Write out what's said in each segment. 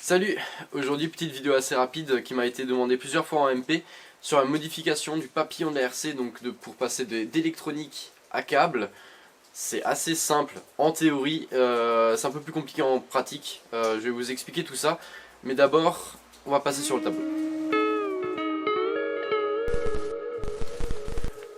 Salut! Aujourd'hui petite vidéo assez rapide qui m'a été demandée plusieurs fois en MP sur la modification du papillon de la RC, donc pour passer d'électronique à câble. C'est assez simple en théorie, c'est un peu plus compliqué en pratique. Je vais vous expliquer tout ça, mais d'abord on va passer sur le tableau.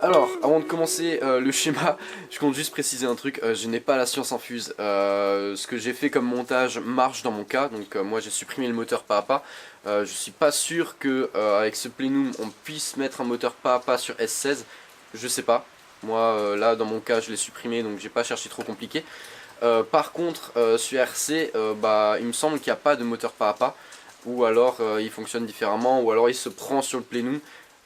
Alors, avant de commencer le schéma, je compte juste préciser un truc, je n'ai pas la science infuse. Ce que j'ai fait comme montage marche dans mon cas, donc moi j'ai supprimé le moteur pas à pas. Je suis pas sûr que avec ce plénum on puisse mettre un moteur pas à pas sur S16, je sais pas. Moi là dans mon cas je l'ai supprimé, donc j'ai pas cherché trop compliqué. Par contre sur RC, il me semble qu'il n'y a pas de moteur pas à pas, ou alors il fonctionne différemment, ou alors il se prend sur le plénum.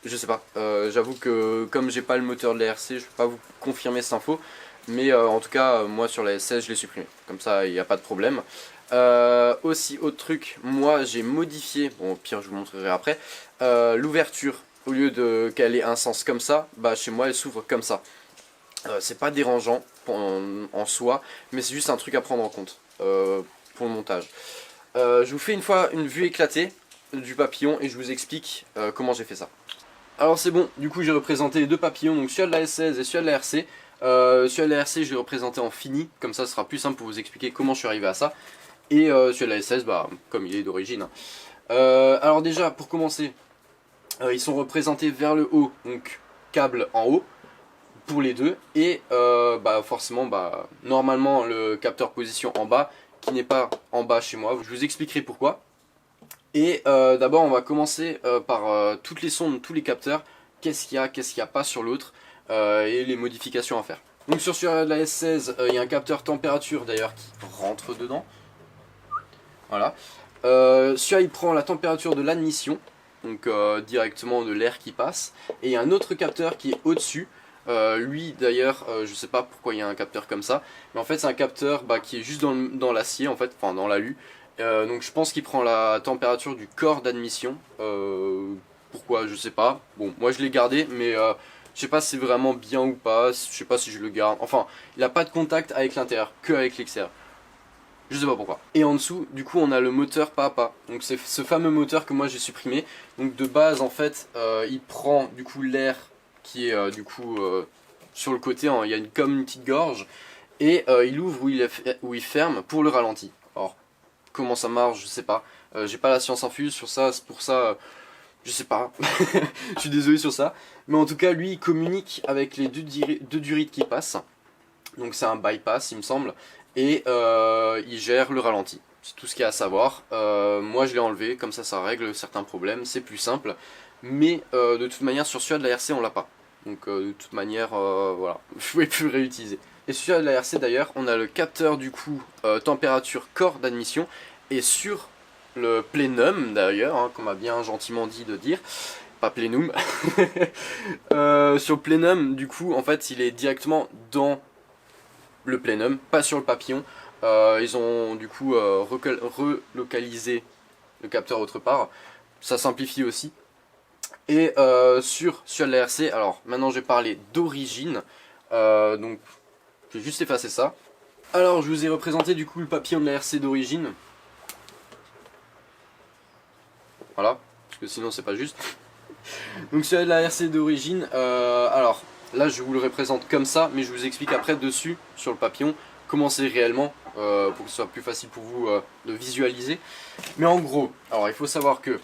Je sais pas, j'avoue que comme j'ai pas le moteur de la RC, je peux pas vous confirmer cette info. Mais en tout cas, moi sur la S16 je l'ai supprimé, comme ça il n'y a pas de problème. Aussi, autre truc, moi j'ai modifié, bon au pire je vous montrerai après, l'ouverture. Au lieu qu'elle ait un sens comme ça, chez moi elle s'ouvre comme ça. C'est pas dérangeant en soi, mais c'est juste un truc à prendre en compte pour le montage. Je vous fais une fois une vue éclatée du papillon et je vous explique comment j'ai fait ça. Alors c'est bon, du coup j'ai représenté les deux papillons, donc celui de la S16 et celui de la RC. Celui de la RC je l'ai représenté en fini, comme ça ce sera plus simple pour vous expliquer comment je suis arrivé à ça. Et celui de la S16, comme il est d'origine. Alors déjà, pour commencer, ils sont représentés vers le haut, donc câble en haut, pour les deux. Et forcément, normalement le capteur position en bas, qui n'est pas en bas chez moi. Je vous expliquerai pourquoi. Et d'abord on va commencer par toutes les sondes, tous les capteurs, qu'est-ce qu'il y a pas sur l'autre, et les modifications à faire. Donc sur la S16, il y a un capteur température d'ailleurs qui rentre dedans. Voilà. Celui-là il prend la température de l'admission, donc directement de l'air qui passe. Et il y a un autre capteur qui est au-dessus. Lui d'ailleurs, je sais pas pourquoi il y a un capteur comme ça, mais en fait c'est un capteur qui est juste dans l'acier, en fait, enfin dans l'alu. Donc je pense qu'il prend la température du corps d'admission. Pourquoi, je sais pas. Bon, moi je l'ai gardé, mais je sais pas si c'est vraiment bien ou pas. Je sais pas si je le garde. Enfin, il n'a pas de contact avec l'intérieur, que avec l'extérieur. Je sais pas pourquoi. Et en dessous, du coup, on a le moteur pas à pas. Donc c'est ce fameux moteur que moi j'ai supprimé. Donc de base, en fait, il prend du coup l'air qui est sur le côté. Il y a comme une petite gorge. Et il ouvre où il ferme pour le ralenti. Alors, comment ça marche, je sais pas. J'ai pas la science infuse sur ça, c'est pour ça, je sais pas. Je suis désolé sur ça. Mais en tout cas, lui, il communique avec les deux durites qui passent. Donc c'est un bypass, il me semble. Et il gère le ralenti. C'est tout ce qu'il y a à savoir. Moi, je l'ai enlevé, comme ça règle certains problèmes. C'est plus simple. Mais de toute manière, sur celui-là de la RC, on l'a pas. Donc de toute manière, voilà, je pouvais plus le réutiliser. Et sur celui-là de la RC d'ailleurs, on a le capteur du coup température corps d'admission. Et sur le plénum d'ailleurs, qu'on m'a bien gentiment dit de dire, pas plénum. Sur le plénum, du coup, en fait, il est directement dans le plénum, pas sur le papillon. Ils ont du coup relocalisé le capteur autre part. Ça simplifie aussi. Et sur la RC, alors maintenant je vais parler d'origine. Donc je vais juste effacer ça. Alors je vous ai représenté du coup le papillon de la RC d'origine. Voilà, parce que sinon c'est pas juste. Donc sur la RC d'origine, alors là je vous le représente comme ça, mais je vous explique après dessus, sur le papillon, comment c'est réellement, pour que ce soit plus facile pour vous de visualiser. Mais en gros, alors il faut savoir que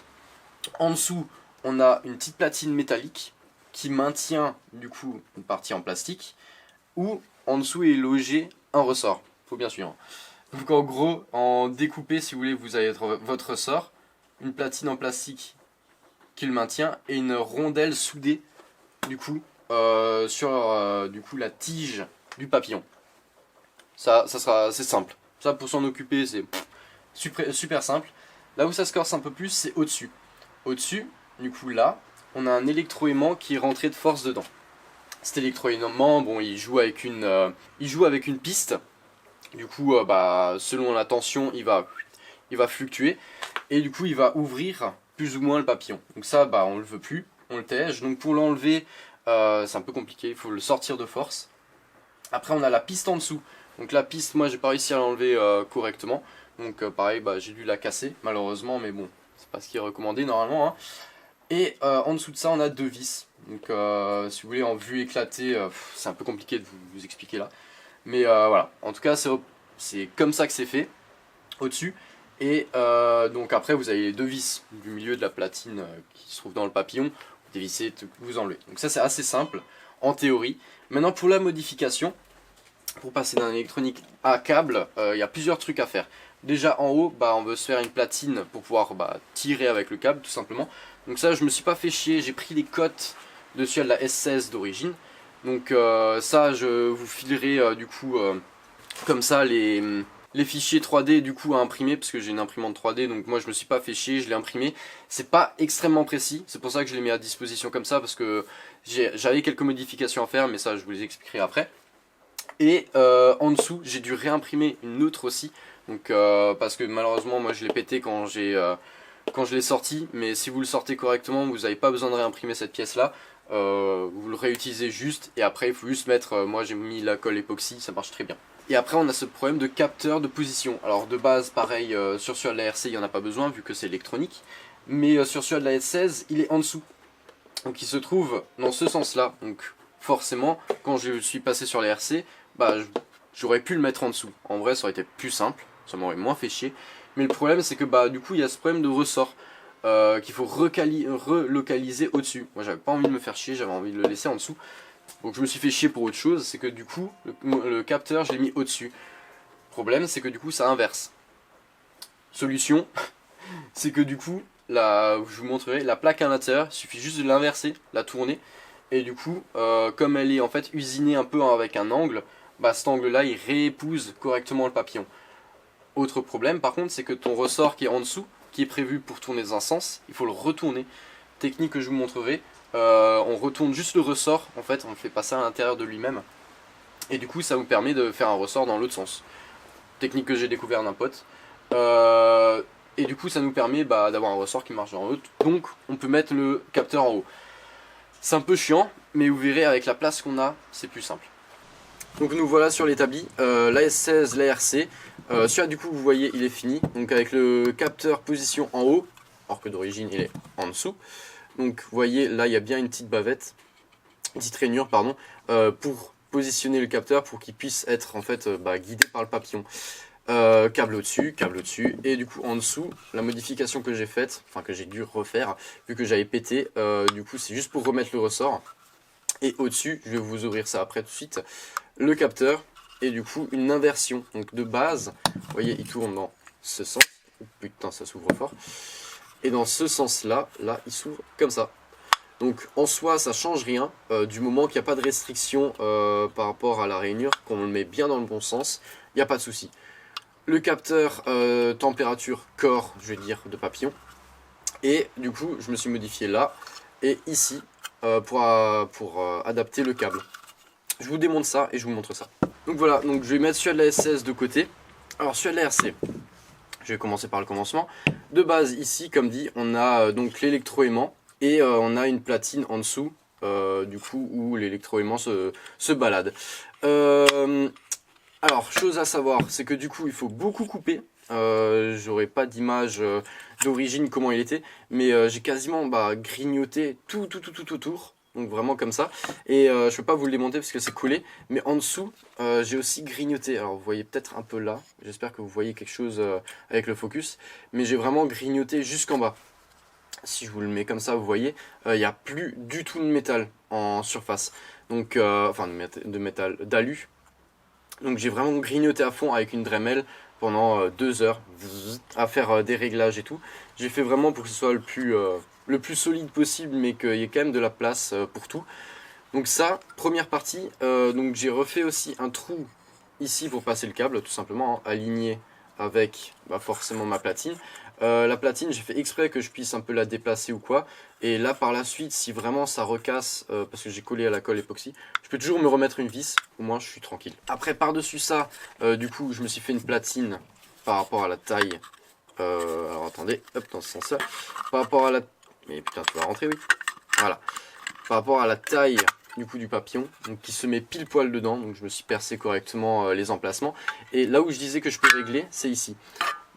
en dessous, on a une petite platine métallique qui maintient du coup une partie en plastique, où en dessous est logé un ressort. Faut bien suivre. Donc en gros, en découpé, si vous voulez, vous avez votre ressort, une platine en plastique qui le maintient et une rondelle soudée du coup sur du coup la tige du papillon. C'est simple. Ça pour s'en occuper c'est super simple. Là où ça se corse un peu plus, c'est au-dessus. Au-dessus, du coup là, on a un électroaimant qui est rentré de force dedans. Cet électroaimant, bon, il joue avec une piste. Du coup, selon la tension, il va fluctuer et du coup, il va ouvrir plus ou moins le papillon. Donc ça, on le veut plus, on le tège. Donc pour l'enlever, c'est un peu compliqué, il faut le sortir de force. Après, on a la piste en dessous. Donc la piste, moi, j'ai pas réussi à l'enlever correctement. Donc pareil, bah, j'ai dû la casser malheureusement, mais bon, c'est pas ce qui est recommandé normalement, hein. Et en dessous de ça, on a 2 vis. Donc si vous voulez en vue éclatée, c'est un peu compliqué de vous expliquer là. Mais voilà, en tout cas c'est comme ça que c'est fait, au-dessus. Et donc après vous avez les 2 vis du milieu de la platine qui se trouve dans le papillon. Vous dévissez, vous enlevez. Donc ça c'est assez simple en théorie. Maintenant pour la modification, pour passer d'un électronique à câble, il y a plusieurs trucs à faire. Déjà en haut, bah, on veut se faire une platine pour pouvoir tirer avec le câble tout simplement. Donc ça je me suis pas fait chier, j'ai pris les cotes dessus à la S16 d'origine. Donc ça je vous filerai du coup comme ça les fichiers 3D du coup à imprimer, parce que j'ai une imprimante 3D, donc moi je me suis pas fait chier, je l'ai imprimé. C'est pas extrêmement précis, c'est pour ça que je l'ai mis à disposition comme ça, parce que j'avais quelques modifications à faire, mais ça je vous les expliquerai après. Et en dessous j'ai dû réimprimer une autre aussi, donc parce que malheureusement moi je l'ai pété quand je l'ai sorti, mais si vous le sortez correctement vous n'avez pas besoin de réimprimer cette pièce là. Vous le réutilisez juste, et après il faut juste mettre, moi j'ai mis la colle époxy, ça marche très bien. Et après on a ce problème de capteur de position. Alors de base pareil, sur celui de la RC il n'y en a pas besoin vu que c'est électronique, mais sur celui de la S16 il est en dessous, donc il se trouve dans ce sens là. Donc forcément quand je suis passé sur la RC, bah j'aurais pu le mettre en dessous. En vrai ça aurait été plus simple, ça m'aurait moins fait chier, mais le problème c'est que bah du coup il y a ce problème de ressort qu'il faut relocaliser au-dessus. Moi j'avais pas envie de me faire chier, j'avais envie de le laisser en dessous. Donc je me suis fait chier pour autre chose, c'est que du coup le capteur je l'ai mis au-dessus. Problème c'est que du coup ça inverse. Solution, c'est que du coup, je vous montrerai, la plaque à l'intérieur, il suffit juste de l'inverser, la tourner. Et du coup, comme elle est en fait usinée un peu avec un angle, bah cet angle là il réépouse correctement le papillon. Autre problème par contre, c'est que ton ressort qui est en dessous, qui est prévu pour tourner dans un sens, il faut le retourner. Technique que je vous montrerai, on retourne juste le ressort, en fait on le fait passer à l'intérieur de lui-même. Et du coup ça vous permet de faire un ressort dans l'autre sens. Technique que j'ai découvert d'un pote. Et du coup ça nous permet d'avoir un ressort qui marche dans l'autre. Donc on peut mettre le capteur en haut. C'est un peu chiant, mais vous verrez avec la place qu'on a, c'est plus simple. Donc nous voilà sur l'établi, la S16, la RC. Celui-là du coup vous voyez il est fini, donc avec le capteur position en haut, alors que d'origine il est en dessous. Donc vous voyez là il y a bien une petite bavette, une petite rainure pardon, pour positionner le capteur pour qu'il puisse être en fait guidé par le papillon. Câble au-dessus, et du coup en dessous, la modification que j'ai faite, enfin que j'ai dû refaire, vu que j'avais pété, du coup c'est juste pour remettre le ressort. Et au-dessus, je vais vous ouvrir ça après tout de suite, le capteur, et du coup une inversion. Donc de base, vous voyez il tourne dans ce sens, oh, putain ça s'ouvre fort, et dans ce sens là, il s'ouvre comme ça. Donc en soi ça change rien, du moment qu'il n'y a pas de restriction par rapport à la rainure, qu'on le met bien dans le bon sens, il n'y a pas de souci. Le capteur température corps, je vais dire, de papillon. Et du coup, je me suis modifié là et ici pour adapter le câble. Je vous démonte ça et je vous montre ça. Donc voilà, donc je vais mettre celui de la S16 de côté. Alors celui de la RC, je vais commencer par le commencement. De base, ici, comme dit, on a donc l'électroaimant et on a une platine en dessous, du coup, où l'électroaimant se balade. Alors, chose à savoir, c'est que du coup, il faut beaucoup couper. J'aurais pas d'image d'origine comment il était, mais j'ai quasiment grignoté tout autour. Donc vraiment comme ça. Et je peux pas vous le démonter parce que c'est collé. Mais en dessous, j'ai aussi grignoté. Alors vous voyez peut-être un peu là. J'espère que vous voyez quelque chose avec le focus. Mais j'ai vraiment grignoté jusqu'en bas. Si je vous le mets comme ça, vous voyez, il n'y a plus du tout de métal en surface. Donc, enfin de métal, d'alu. Donc j'ai vraiment grignoté à fond avec une Dremel pendant 2 heures à faire des réglages et tout. J'ai fait vraiment pour que ce soit le plus solide possible, mais qu'il y ait quand même de la place pour tout. Donc ça, première partie. Donc j'ai refait aussi un trou ici pour passer le câble, tout simplement, hein, aligné avec forcément ma platine. La platine, j'ai fait exprès que je puisse un peu la déplacer ou quoi. Et là, par la suite, si vraiment ça recasse, parce que j'ai collé à la colle époxy, je peux toujours me remettre une vis, au moins je suis tranquille. Après, par-dessus ça, du coup, je me suis fait une platine par rapport à la taille. Alors attendez, hop, dans ce sens-là. Par rapport à la... Mais putain, tu vas rentrer, oui. Voilà. Par rapport à la taille du coup du papillon, donc qui se met pile poil dedans, donc je me suis percé correctement les emplacements. Et là où je disais que je peux régler, c'est ici.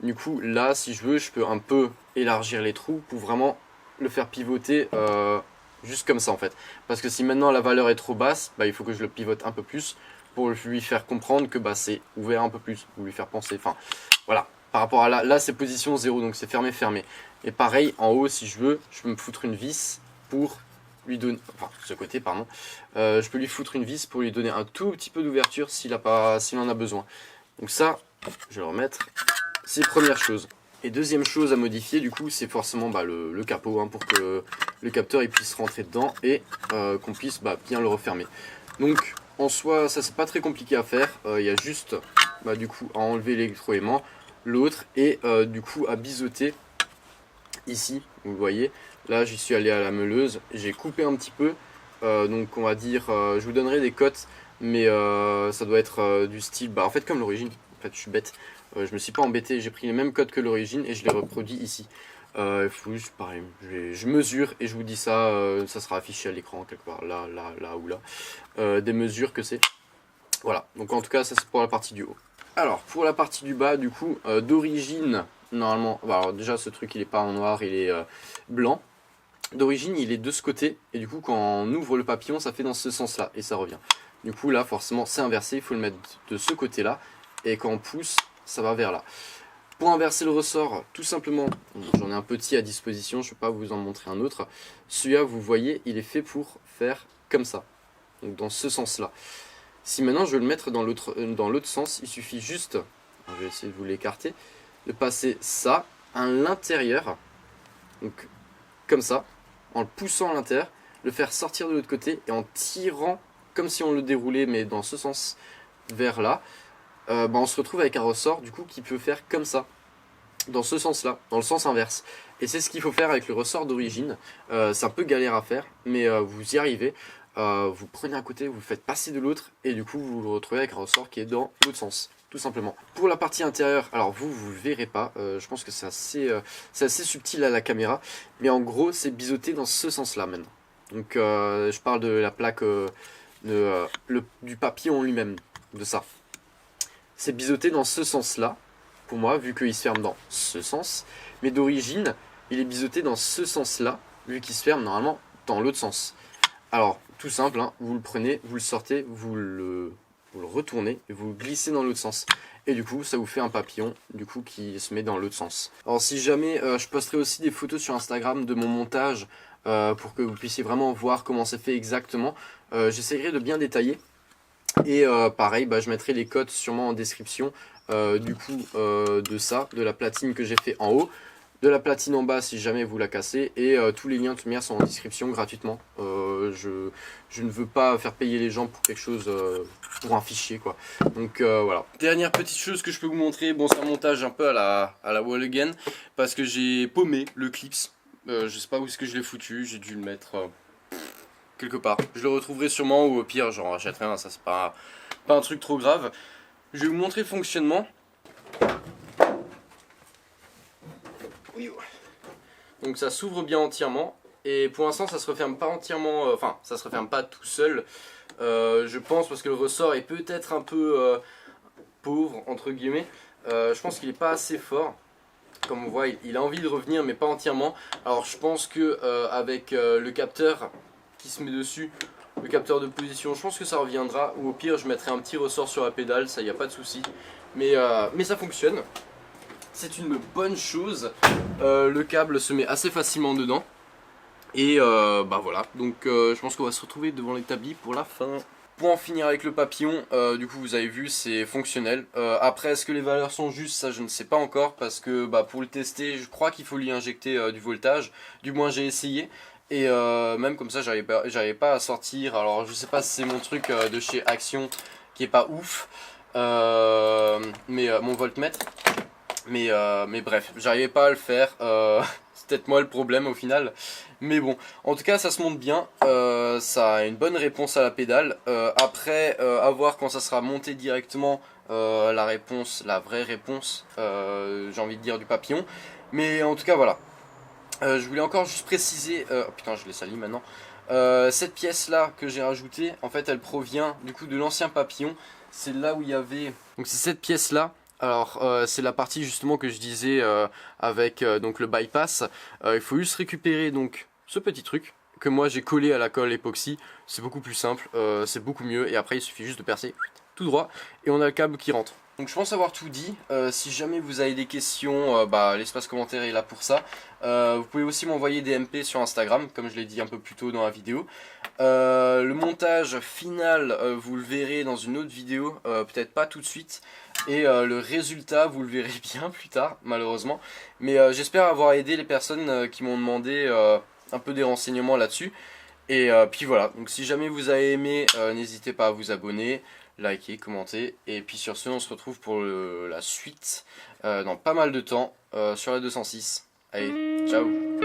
Du coup là si je veux je peux un peu élargir les trous pour vraiment le faire pivoter juste comme ça en fait. Parce que si maintenant la valeur est trop basse, bah, il faut que je le pivote un peu plus pour lui faire comprendre que bah, c'est ouvert un peu plus, ou lui faire penser, enfin voilà. Par rapport à là c'est position 0 donc c'est fermé fermé. Et pareil en haut si je peux me foutre une vis pour lui donner, enfin ce côté pardon, je peux lui foutre une vis pour lui donner un tout petit peu d'ouverture s'il en a besoin. Donc ça, je vais le remettre, c'est première chose. Et deuxième chose à modifier du coup c'est forcément bah, le capot hein, pour que le capteur il puisse rentrer dedans et qu'on puisse bah, bien le refermer. Donc en soi ça c'est pas très compliqué à faire, il y a juste bah, du coup à enlever l'électroaimant, l'autre et du coup à biseauter ici, vous voyez, là j'y suis allé à la meuleuse, j'ai coupé un petit peu, donc on va dire, je vous donnerai des cotes, mais ça doit être du style, bah en fait comme l'origine, en fait je suis bête, je me suis pas embêté, j'ai pris les mêmes cotes que l'origine et je les reproduis ici. Il faut juste pareil, je mesure et je vous dis ça, ça sera affiché à l'écran quelque part, là ou là, des mesures que c'est. Voilà, donc en tout cas ça c'est pour la partie du haut. Alors pour la partie du bas du coup, d'origine, normalement, bah, alors déjà ce truc il est pas en noir, il est blanc. D'origine il est de ce côté et du coup quand on ouvre le papillon ça fait dans ce sens là et ça revient. Du coup là forcément c'est inversé, il faut le mettre de ce côté là et quand on pousse ça va vers là. Pour inverser le ressort, tout simplement, j'en ai un petit à disposition, je ne vais pas vous en montrer un autre. Celui-là, vous voyez, il est fait pour faire comme ça, donc dans ce sens-là. Si maintenant je veux le mettre dans l'autre sens, il suffit juste, je vais essayer de vous l'écarter, de passer ça à l'intérieur, donc comme ça, en le poussant à l'intérieur, le faire sortir de l'autre côté et en tirant, comme si on le déroulait, mais dans ce sens, vers là. Bah on se retrouve avec un ressort du coup qui peut faire comme ça, dans ce sens là, dans le sens inverse. Et c'est ce qu'il faut faire avec le ressort d'origine. C'est un peu galère à faire, mais vous y arrivez. Vous prenez un côté, vous le faites passer de l'autre, et du coup vous le retrouvez avec un ressort qui est dans l'autre sens, tout simplement. Pour la partie intérieure, alors vous verrez pas, je pense que c'est assez subtil à la caméra, mais en gros c'est biseauté dans ce sens là maintenant. Donc je parle de la plaque du papillon lui-même, de ça. C'est biseauté dans ce sens-là, pour moi, vu qu'il se ferme dans ce sens. Mais d'origine, il est biseauté dans ce sens-là, vu qu'il se ferme normalement dans l'autre sens. Alors, tout simple, hein, vous le prenez, vous le sortez, vous le retournez, et vous le glissez dans l'autre sens. Et du coup, ça vous fait un papillon, du coup, qui se met dans l'autre sens. Alors, si jamais, je posterai aussi des photos sur Instagram de mon montage, pour que vous puissiez vraiment voir comment c'est fait exactement. J'essaierai de bien détailler. Et pareil, bah, je mettrai les codes sûrement en description du coup de ça, de la platine que j'ai fait en haut, de la platine en bas si jamais vous la cassez, et tous les liens de toute manière sont en description gratuitement. Je ne veux pas faire payer les gens pour quelque chose, pour un fichier quoi. Donc voilà. Dernière petite chose que je peux vous montrer, bon c'est un montage un peu à la wall again, parce que j'ai paumé le clips, je sais pas où est-ce que je l'ai foutu, j'ai dû le mettre... quelque part. Je le retrouverai sûrement ou au pire j'en rachèterai un, ça c'est pas un truc trop grave. Je vais vous montrer le fonctionnement. Donc ça s'ouvre bien entièrement et pour l'instant ça se referme pas entièrement, enfin ça se referme pas tout seul. Je pense parce que le ressort est peut-être un peu pauvre entre guillemets. Je pense qu'il est pas assez fort. Comme on voit il a envie de revenir mais pas entièrement. Alors je pense que avec le capteur qui se met dessus, le capteur de position, je pense que ça reviendra, ou au pire je mettrai un petit ressort sur la pédale, ça y a pas de souci, mais ça fonctionne, c'est une bonne chose. Le câble se met assez facilement dedans et bah voilà, donc je pense qu'on va se retrouver devant l'établi pour la fin. Pour en finir avec le papillon, du coup vous avez vu c'est fonctionnel. Après est-ce que les valeurs sont justes, ça je ne sais pas encore parce que bah, pour le tester je crois qu'il faut lui injecter du voltage, du moins j'ai essayé. Et même comme ça j'arrivais pas à sortir. Alors je sais pas si c'est mon truc de chez Action qui est pas ouf, mais mon voltmètre, mais bref j'arrivais pas à le faire. C'est peut-être moi le problème au final, mais bon en tout cas ça se monte bien, ça a une bonne réponse à la pédale. Après à voir quand ça sera monté directement la réponse, la vraie réponse, j'ai envie de dire du papillon, mais en tout cas voilà. Je voulais encore juste préciser, oh putain je l'ai sali maintenant, cette pièce là que j'ai rajoutée, en fait elle provient du coup de l'ancien papillon, c'est là où il y avait, donc c'est cette pièce là, Alors c'est la partie justement que je disais avec donc le bypass. Il faut juste récupérer donc ce petit truc que moi j'ai collé à la colle époxy. C'est beaucoup plus simple, c'est beaucoup mieux et après il suffit juste de percer tout droit et on a le câble qui rentre. Donc je pense avoir tout dit. Si jamais vous avez des questions, l'espace commentaire est là pour ça. Vous pouvez aussi m'envoyer des MP sur Instagram, comme je l'ai dit un peu plus tôt dans la vidéo. Le montage final, vous le verrez dans une autre vidéo, peut-être pas tout de suite. Et le résultat, vous le verrez bien plus tard, malheureusement. Mais j'espère avoir aidé les personnes qui m'ont demandé un peu des renseignements là-dessus. Et puis voilà, donc si jamais vous avez aimé, n'hésitez pas à vous abonner, liker, commenter. Et puis sur ce, on se retrouve pour la suite dans pas mal de temps sur la 206. Allez, ciao!